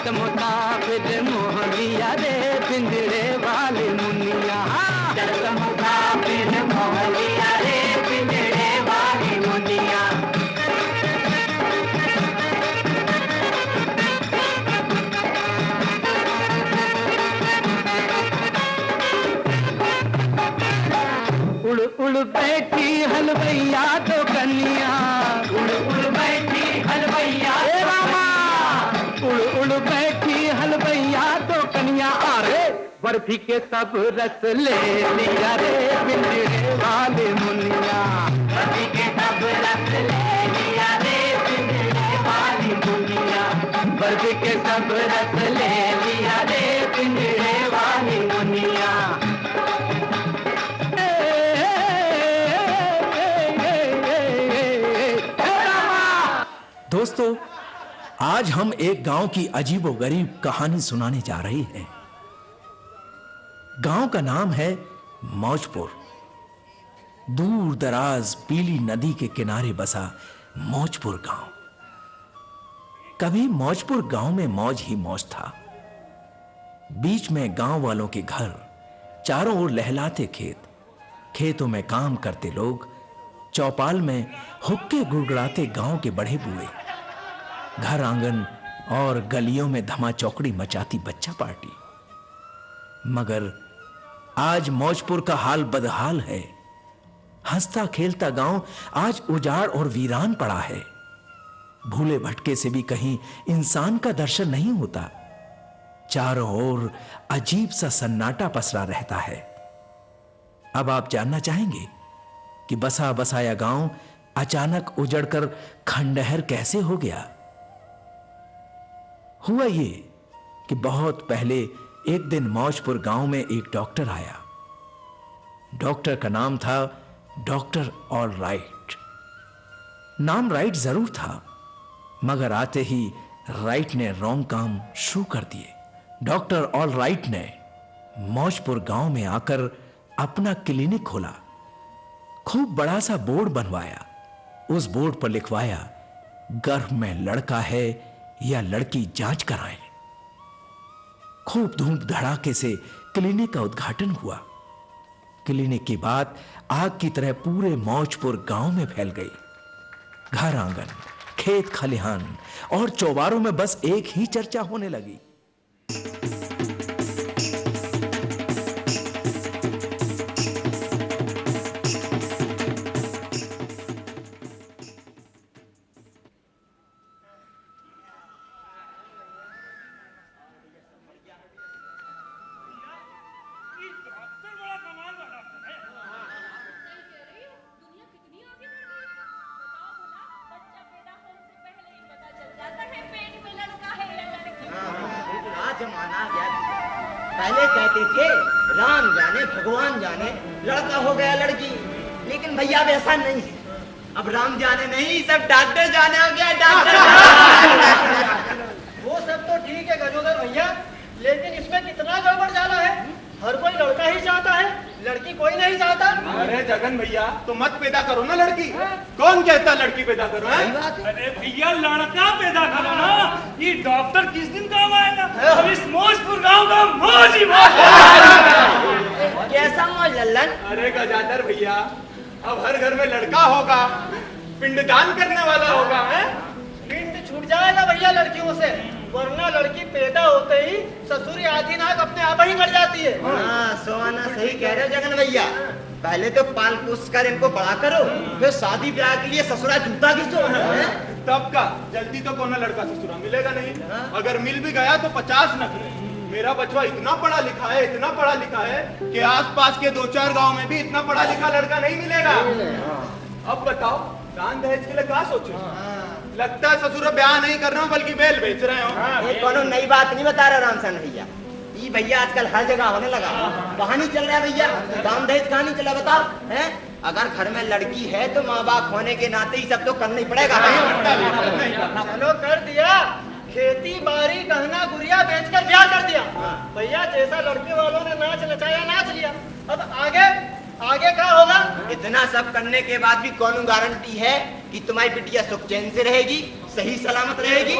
शर्त मुताबिक मोह लिया रे पिंजरे वाली मुनिया। शर्त मुताबिक मोह लिया रे पिंजरे वाली मुनिया। उड़ उड़ बैठी हलवैया तो कन्या, उड़ उड़ बैठी हलवैया रामा, उड़ उड़ बैठी हलवैया तो कन्या। अरे बर्फी के सब रस ले लिया रे पिंजरे वाले मुनिया। बर्फी के सब रस ले लिया रे पिंजरे वाली मुनिया। बर्फी के सब रस ले लिया रे पिंजरे वाली मुनिया। दोस्तों, आज हम एक गांव की अजीबोगरीब कहानी सुनाने जा रहे हैं। गांव का नाम है मौजपुर। दूर दराज पीली नदी के किनारे बसा मौजपुर गांव। कभी मौजपुर गांव में मौज ही मौज था। बीच में गांव वालों के घर, चारों ओर लहलाते खेत, खेतों में काम करते लोग, चौपाल में हुक्के गुड़गुड़ाते गांव के बड़े बूढ़े, घर आंगन और गलियों में धमा चौकड़ी मचाती बच्चा पार्टी। मगर आज मौजपुर का हाल बदहाल है। हंसता खेलता गांव आज उजाड़ और वीरान पड़ा है। भूले भटके से भी कहीं इंसान का दर्शन नहीं होता। चारों ओर अजीब सा सन्नाटा पसरा रहता है। अब आप जानना चाहेंगे कि बसा बसाया गांव अचानक उजड़कर खंडहर कैसे हो गया। हुआ ये कि बहुत पहले एक दिन मौजपुर गांव में एक डॉक्टर आया। डॉक्टर का नाम था डॉक्टर ऑलराइट। नाम राइट जरूर था, मगर आते ही राइट ने रॉन्ग काम शुरू कर दिए। डॉक्टर ऑलराइट ने मौजपुर गांव में आकर अपना क्लिनिक खोला। खूब बड़ा सा बोर्ड बनवाया। उस बोर्ड पर लिखवाया, गर्भ में लड़का है या लड़की जांच कराएं। खूब धूम धड़ाके से क्लिनिक का उद्घाटन हुआ। क्लिनिक की बात आग की तरह पूरे मौजपुर गांव में फैल गई। घर आंगन, खेत खलिहान और चौबारों में बस एक ही चर्चा होने लगी। जमाना गया। पहले कहते थे राम जाने भगवान जाने लड़का हो गया लड़की, लेकिन भैया अब ऐसा नहीं है। अब राम जाने नहीं, सब डॉक्टर जाने हो गया। डॉक्टर वो सब तो ठीक है गजोदर भैया, लेकिन इसमें कितना गड़बड़ जाना है। हर कोई लड़का ही चाहता है, लड़की कोई नहीं चाहता। अरे जगन भैया, तो मत पैदा करो ना लड़की। कौन कहता लड़की पैदा करो है? अरे भैया लड़का पैदा करो ना, ये डॉक्टर किस दिन काम आएगा। अब इस मौजपुर गांव का मौज ही मौज। कैसा मौज लल्लन? अरे गजादर भैया, अब हर घर में लड़का होगा, पिंडदान करने वाला होगा है। पिंड छूट जाएगा भैया लड़कियों से, वरना लड़की पैदा होते ही ससुर आधी नाक अपने आप ही मर जाती है। हाँ, सोना सही कह रहे हो जगन भैया। पहले तो पाल पोस कर इनको बड़ा करो, फिर शादी ब्याह के लिए ससुरा जूता घिसो। तब का जल्दी तो कोई लड़का ससुरा मिलेगा नहीं। अगर मिल भी गया तो 50 नखरे। मेरा बचवा इतना पढ़ा लिखा है, इतना पढ़ा लिखा है कि आसपास के 2-4 गांव में भी इतना पढ़ा लिखा लड़का नहीं मिलेगा। अब बताओ दान दहेज के लिए क्या सोचो? लगता है ससुर ब्याह नहीं कर रहे हो बल्कि बेल बेच रहे हो। ये कोनो नई बात नहीं बता रहे रामसन भैया। ये भैया आजकल हर जगह होने लगा। कहानी चल रहा है भैया, दान दहेज कहानी चला। बताओ है, अगर घर में लड़की है तो माँ बाप होने के नाते ही सब तो करना ही पड़ेगा। चलो कर दिया, खेती बाड़ी गहना गुड़िया बेचकर ब्याह कर दिया भैया। जैसा लड़के वालों ने नाच नचाया नाच लिया, अब आगे आगे क्या होगा? इतना सब करने के बाद भी कौन गारंटी है कि तुम्हारी बिटिया सुख चैन से रहेगी, सही सलामत रहेगी?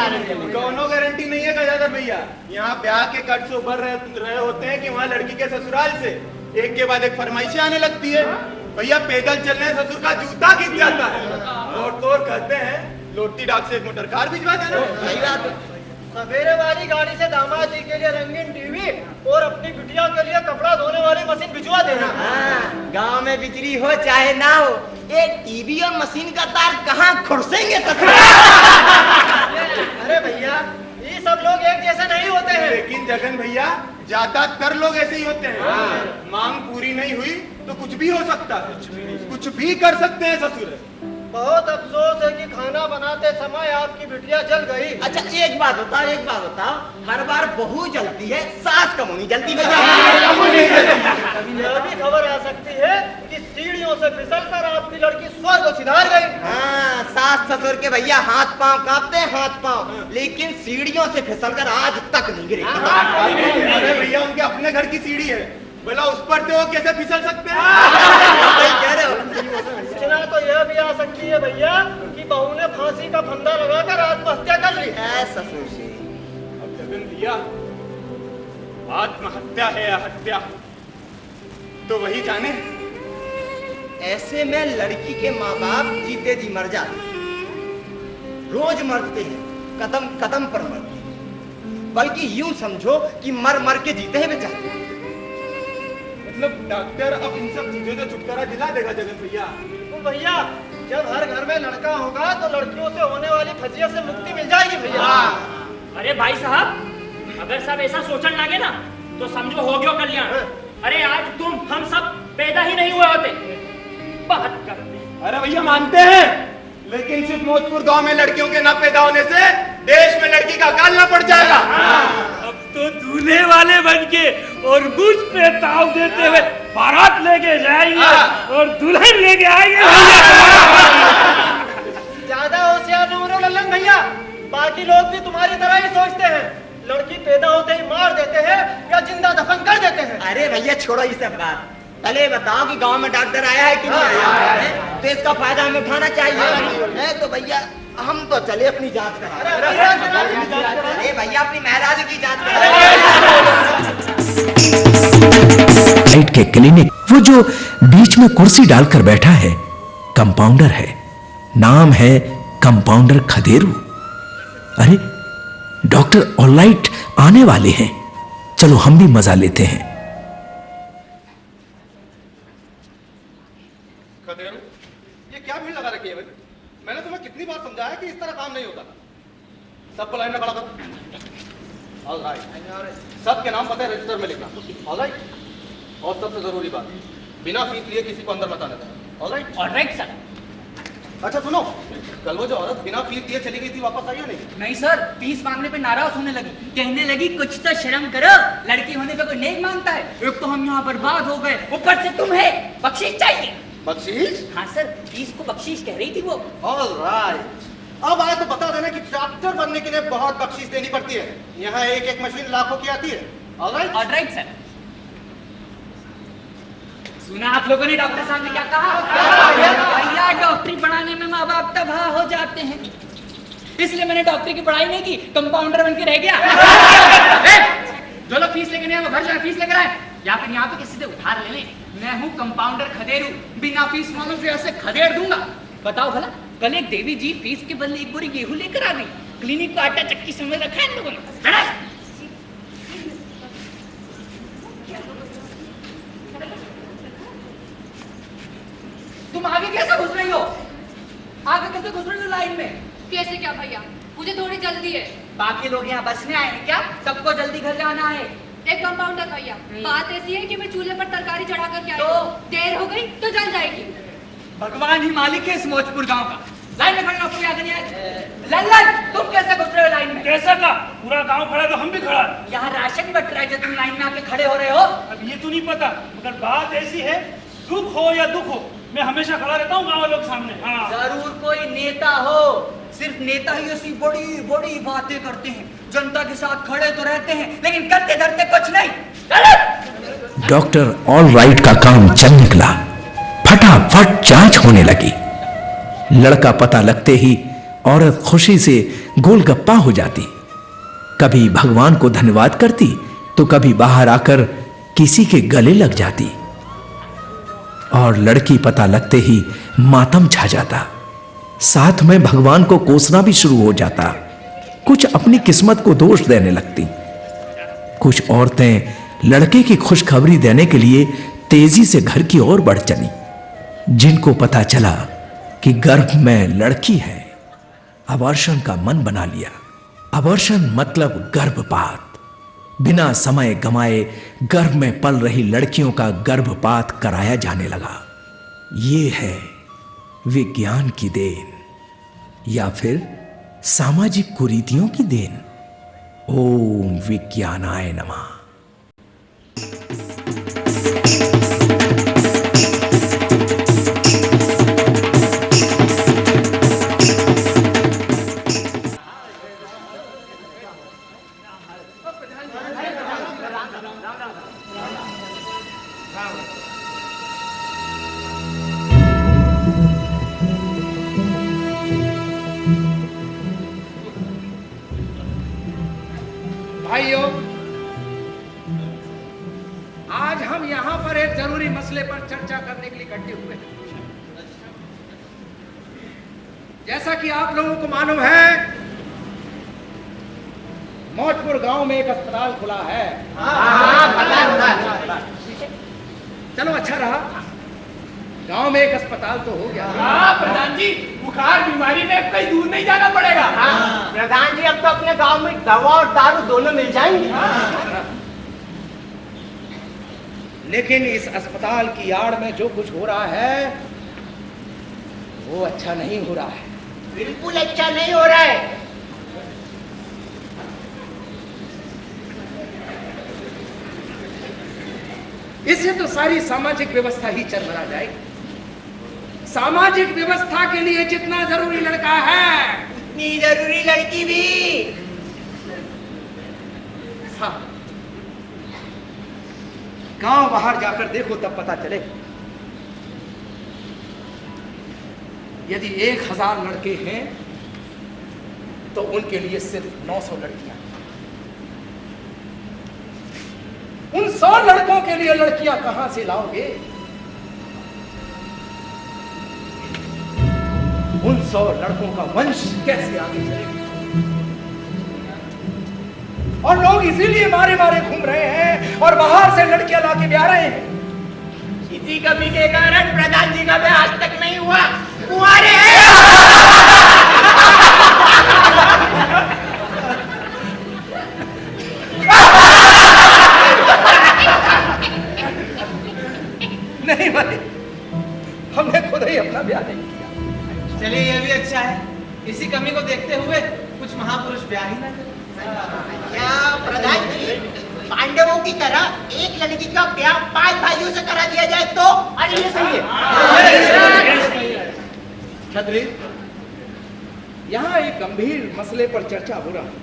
दोनों गारंटी नहीं है गजाधर भैया। यहाँ ब्याह के कट से उभर रहे होते हैं कि वहाँ लड़की के ससुराल से एक के बाद एक फरमाइशें आने लगती है। भैया पैदल चलने ससुर का जूता गिर जाता है और तो कहते हैं लोटी डाक से एक मोटर कार भिजवा देना। सवेरे वाली गाड़ी से दामाद जी के लिए रंगीन टीवी और अपनी बिटिया के लिए कपड़ा धोने वाली मशीन भिजवा देना। गांव में बिजली हो चाहे ना हो, ये टीवी और मशीन का तार कहाँ खुरसेंगे अरे भैया ये सब लोग एक जैसे नहीं होते हैं। लेकिन जगन भैया ज्यादातर लोग ऐसे ही होते हैं। मांग पूरी नहीं हुई तो कुछ भी हो सकता है, कुछ भी कर सकते हैं ससुर। बहुत अफसोस है कि खाना बनाते समय आपकी बिटिया जल गई। अच्छा एक बात बताओ, हर बार बहू जलती है, सास कम नहीं जलती। यह भी खबर आ सकती है कि सीढ़ियों से फिसलकर आपकी लड़की स्वर्ग को सिधार गई। हाँ, सास ससुर के भैया हाथ पांव कांपते हैं, हाथ पांव, लेकिन सीढ़ियों से फिसलकर आज तक नहीं गिरे। अरे भैया उनके अपने घर की सीढ़ी है, बोला उस पर से वो कैसे फिसल सकते हैं? कह रहे हो? सूचना तो यह भी आ सकती है भैया कि बहू ने फांसी का फंदा लगाकर आत्महत्या कर ली। ससुर से अब जगन भैया आत्महत्या है या हत्या तो वही जाने। ऐसे में लड़की के माँ बाप जीते जी मर जाते, रोज मरते हैं, कदम कदम पर मरते हैं, बल्कि यूं समझो कि मर मर के जीते हैं बेचारे। मतलब डॉक्टर अब इन सब चीजों से छुटकारा दिला देगा जगन भैया। तो भैया जब हर घर में लड़का होगा तो लड़कियों से होने वाली फजियत से मुक्ति मिल जाएगी भैया। अरे भाई साहब, अगर सब ऐसा सोचने लगे ना तो समझो हो गया कल्याण। अरे आज तुम हम सब पैदा ही नहीं हुए होते। बात करते। अरे भैया मानते हैं, लेकिन सिर्फ मौजपुर गांव में लड़कियों के न पैदा होने से देश में लड़की का अकाल न पड़ जाएगा। अब तो दूल्हे वाले बनके और मुझ पे ताव देते हुए बारात लेके जाएंगे और दुल्हन लेके आएंगे। ज्यादा होशियार न हो लल्लन भैया, बाकी लोग भी तुम्हारी तरह ही सोचते हैं। लड़की पैदा होते ही मार देते हैं या जिंदा दफन कर देते हैं। अरे भैया छोड़ो ये सब बात, पहले बताओ कि गांव में डॉक्टर आया है कि नहीं आया है, तो इसका फायदा हमें उठाना चाहिए। है तो भैया हम तो चले अपनी जांच करा। अरे भैया अपनी महराज की जांच लाइट के क्लिनिक, वो जो बीच में कुर्सी डालकर बैठा है कंपाउंडर है, नाम है कंपाउंडर खदेरू। अरे डॉक्टर ऑलराइट आने वाले हैं, चलो हम भी मजा लेते हैं। खदेरू, ये क्या भीड़ लगा रखी है भाई? मैंने तुम्हें कितनी बार समझाया कि इस तरह काम नहीं होता। सबको लाइन में खड़ा कर। ऑलराइट, सबके नाम पता है रजिस्टर में लिखना। ऑलराइट, और सबसे जरूरी बात, बिना फीस लिए किसी को अंदर मत आने देना। ऑलराइट? Alright sir. अच्छा सुनो, कल वो जो औरत बिना फीस दिए चली गई थी, वापस आई या नहीं? नहीं सर, फीस मांगने पे नाराज होने लगी, कहने लगी कुछ तो शर्म करो, लड़की होने पे कोई नेक मांगता है। एक तो हम यहाँ बर्बाद हो गए, ऊपर से तुम्हें बख्शीश चाहिए। बख्शीश? हाँ सर, फीस को बख्शीश कह रही थी वो। ऑलराइट, अब आए तो बता देना कि डॉक्टर बनने के लिए बहुत बख्शीश देनी पड़ती है। यहाँ एक एक मशीन लाखों की आती है। ऑलराइट? Alright sir. सुना आप लोगों ने डॉक्टर साहब ने क्या कहा? भैया डॉक्टरी पढ़ाने में माँ बाप तबाह हो जाते हैं, इसलिए मैंने डॉक्टरी की पढ़ाई नहीं की, कंपाउंडर बन के रह गया। जो लोग फीस लेके नहीं आए वो घर जाकर फीस लेकर आए, या फिर यहाँ पे किसी से उधार ले लें। मैं हूँ कंपाउंडर खदेरू, बिना फीस मांगे फिर ऐसे खदेड़ दूंगा। बताओ भला, कल एक देवी जी फीस के बदले एक बोरी गेहूं लेकर आ गई, क्लिनिक को आटा चक्की समझ रखा है इन लोगों ने। तुम आगे कैसे घुस रही हो? आगे कैसे घुस रही हो लाइन में? कैसे क्या भैया, मुझे थोड़ी जल्दी है। बाकी लोग यहाँ बसने आए हैं क्या? सबको जल्दी घर जाना है। एक कंपाउंडर भैया, बात ऐसी है कि मैं चूल्हे पर तरकारी चढ़ा कर के आई तो? हूँ। देर हो गई तो जल जाएगी। भगवान ही मालिक है इस मौजपुर गांव का। लाइन में खड़े हो, कोई आगे नहीं आए। लल्लन, तुम कैसे घुस रहे हो लाइन में? कैसा का? पूरा गांव खड़ा तो हम भी खड़ा है। यहाँ राशन बट रहा है जो तुम लाइन में आके खड़े हो रहे हो। अब ये तो नहीं पता, मगर बात ऐसी है, सुख हो या दुख हो, मैं हमेशा खड़ा रहता हूँ गाँव वालों के सामने। हाँ, जरूर कोई नेता हो, सिर्फ नेता ही ऐसी बड़ी बड़ी बातें करते हैं, जनता के साथ खड़े तो रहते हैं लेकिन करते धरते कुछ नहीं। डॉक्टर ऑलराइट का काम चल निकला, फटाफट जांच होने लगी। लड़का पता लगते ही औरत खुशी से गोलगप्पा हो जाती, कभी भगवान को धन्यवाद करती तो कभी बाहर आकर किसी के गले लग जाती, और लड़की पता लगते ही मातम छा जाता। साथ में भगवान को कोसना भी शुरू हो जाता। कुछ अपनी किस्मत को दोष देने लगती। कुछ औरतें लड़के की खुशखबरी देने के लिए तेजी से घर की ओर बढ़ चली। जिनको पता चला कि गर्भ में लड़की है, अबॉर्शन का मन बना लिया। अबॉर्शन मतलब गर्भपात। बिना समय गंवाए गर्भ में पल रही लड़कियों का गर्भपात कराया जाने लगा। ये है विज्ञान की देन या फिर सामाजिक कुरीतियों की देन। ओम विज्ञानाय नमः। भाइयों, आज हम यहां पर एक जरूरी मसले पर चर्चा करने के लिए इकट्ठे हुए हैं। जैसा कि आप लोगों को मालूम है, मौजपुर गांव में एक अस्पताल खुला है। चलो अच्छा रहा, गांव में एक अस्पताल तो हो गया। प्रधान जी, बुखार बीमारी में कहीं दूर नहीं जाना पड़ेगा। प्रधान जी, अब तो अपने गांव में दवा और दारू दोनों मिल जाएंगे। लेकिन इस अस्पताल की आड़ में जो कुछ हो रहा है वो अच्छा नहीं हो रहा है। बिल्कुल अच्छा नहीं हो रहा है। इससे तो सारी सामाजिक व्यवस्था ही चरमरा जाएगी। सामाजिक व्यवस्था के लिए जितना जरूरी लड़का है, उतनी जरूरी लड़की भी। हाँ, गांव बाहर जाकर देखो तब पता चले। यदि 1000 लड़के हैं तो उनके लिए सिर्फ 900 लड़कियां। उन 100 लड़कों के लिए लड़कियां कहां से लाओगे? उन 100 लड़कों का वंश कैसे आगे चलेगा? और लोग इसीलिए मारे मारे घूम रहे हैं और बाहर से लड़कियां लाके ब्याह रहे हैं। इसी कमी के कारण प्रधान जी का ब्याह आज तक नहीं हुआ। कुंवारे हैं। नहीं भाई, हमने खुद ही अपना ब्याह नहीं किया। चलिए, ये भी अच्छा है। इसी कमी को देखते हुए कुछ महापुरुष ब्याह ही ना करें। क्या प्रधान जी, पांडवों की तरह एक लड़की का ब्याह 5 भाइयों से करा दिया जाए तो? अरे ये सही है। छतरी, यहाँ एक गंभीर मसले पर चर्चा हो रहा है।